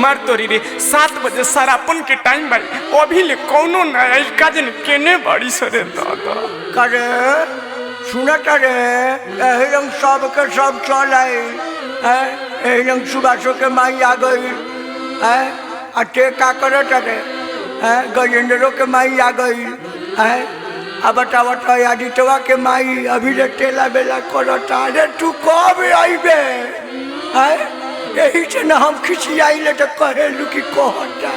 मार तोरी रे 7 बजे सरापन के टाइम भाई अभी ले कौनो नया काजन केने बड़ी सरे दादा करे सुना करे यही रंग सब के सब चल आई यही रंग सुबासो के माई आ गई है अटे का करे करे गजेंद्रो के माई आ गई है अब बता बता आदित्यवा के माई अभी ले टेला बेला करता अरे तू कब आईबे है यही से ना हम खिसियाइले तो कहेलू कि कहता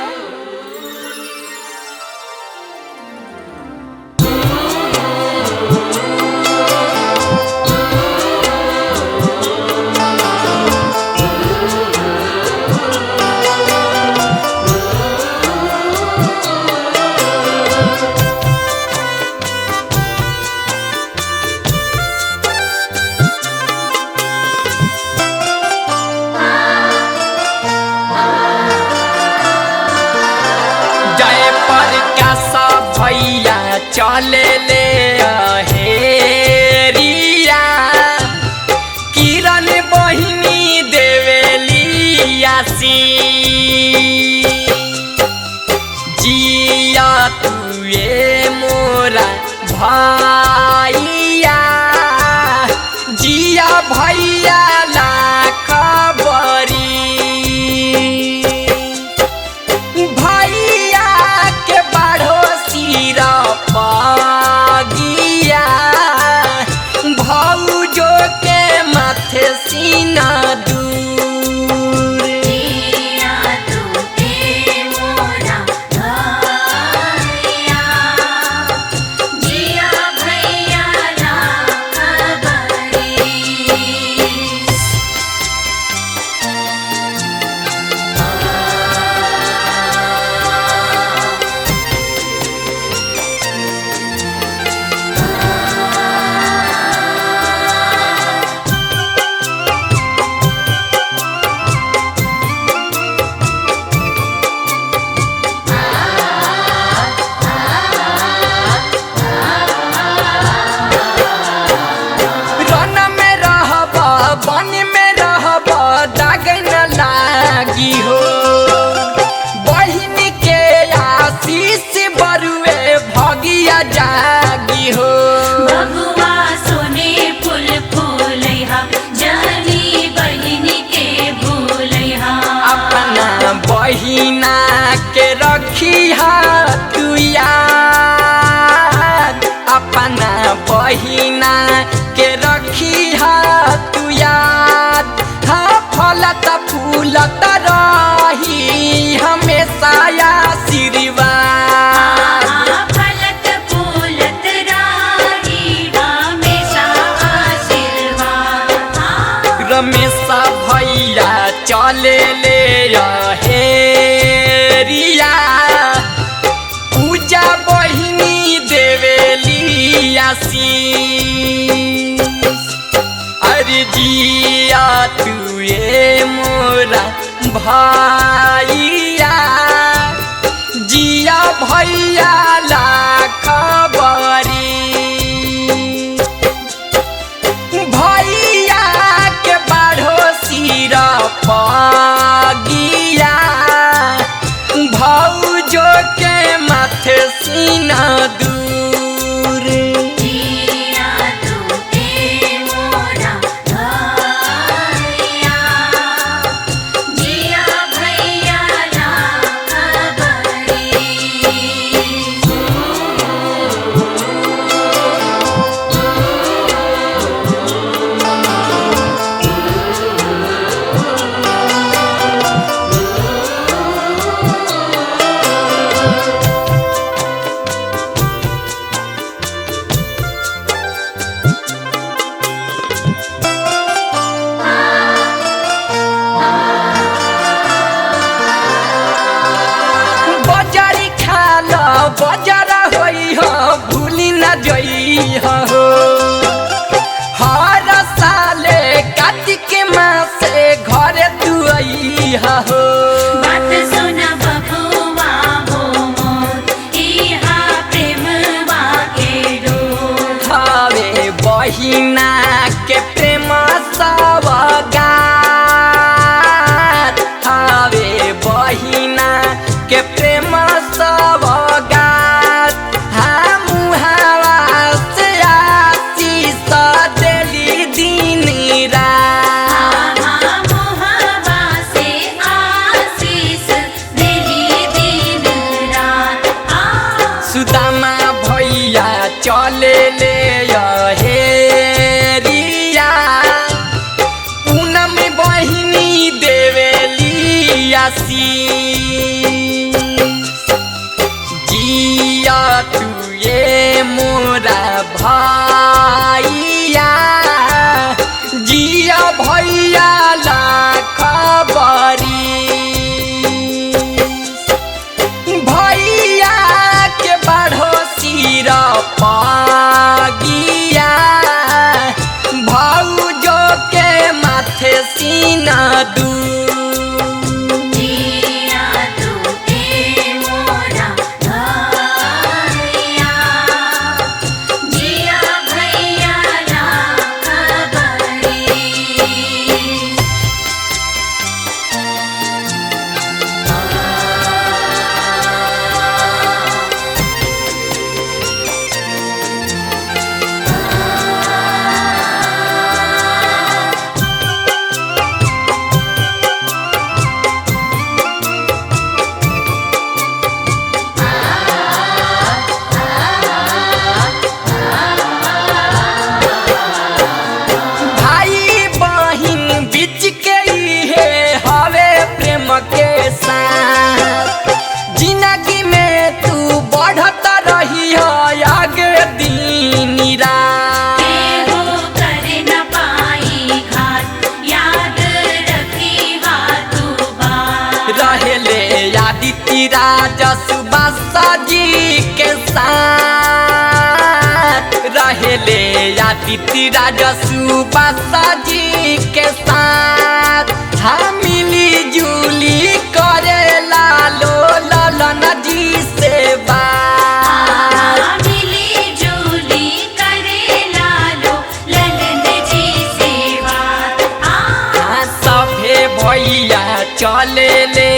चले ले हेरिया किरण बहिनी देवेली आसी जिया तुए मोरा भैया जिया भैया लाख बरी भैया के बाढ़ो सिरा पागिया भौजो के माथे सीना दूर जिया तुके मोरा भैया जिया भैया लाख बरी रन में रहब बन में रहब दाग न लागी हो बहिन के आशीष बरुए भगिया जागी हो बबुआ सोने फूल फूलैहा जानी बहिन के भूलैहा अपना बहिना के रखी तू याद अपना बहिना के रखी तू याद हाँ फलत फूलत रही हमेशा आशीर्वाद फलत फूलत राही हमेशा आशीर्वाद रमेश भैया चले ले हेरिया पूजा बहिनी देवेली आशीष अरे जिया तुए मोरा भैया जिया भैया लाख बरी भैया के बाढ़ो सिरा पागिया भौजो के माथे सीना दूर जिया तुके मोरा भैया जिया भैया लाख बरी बजारी खाल बजारा होई हो भूली न जई हो हर साले कार्तिक मासे घरे तू आई हो बात सुन बबुआ हो मोर इहा प्रेमवा के डोर हवे बहिना के प्रेम सब जी के साथ रहेले आदित्य राजा सुबासा जी के साथ हम मिली जुली करे लालो ललन जी से बात मिली जुली करे लालो ललन जी से बात सभे भैया चले ले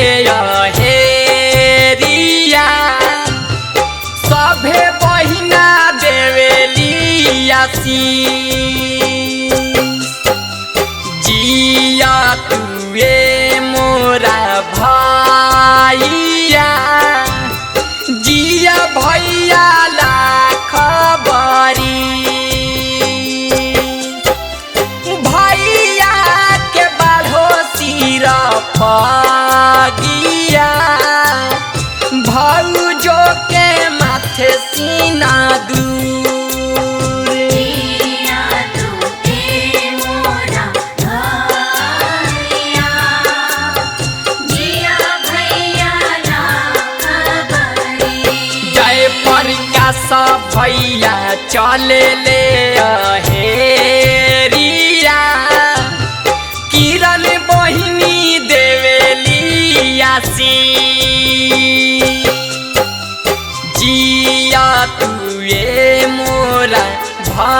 हेरिया सभे बहिना देवेलिया जिया तुए मोरा भैया जिया भैया लाख बरी भैया के बाढ़ो सिर फगिया भौजो के माथे सीना दूर जिया तू ए मोरा भैया जिया भैया लाख बरी जय प्रकाश भैया चले ले हेरिया किरण बहिनी देवेलिया जिया तुए मोरा भा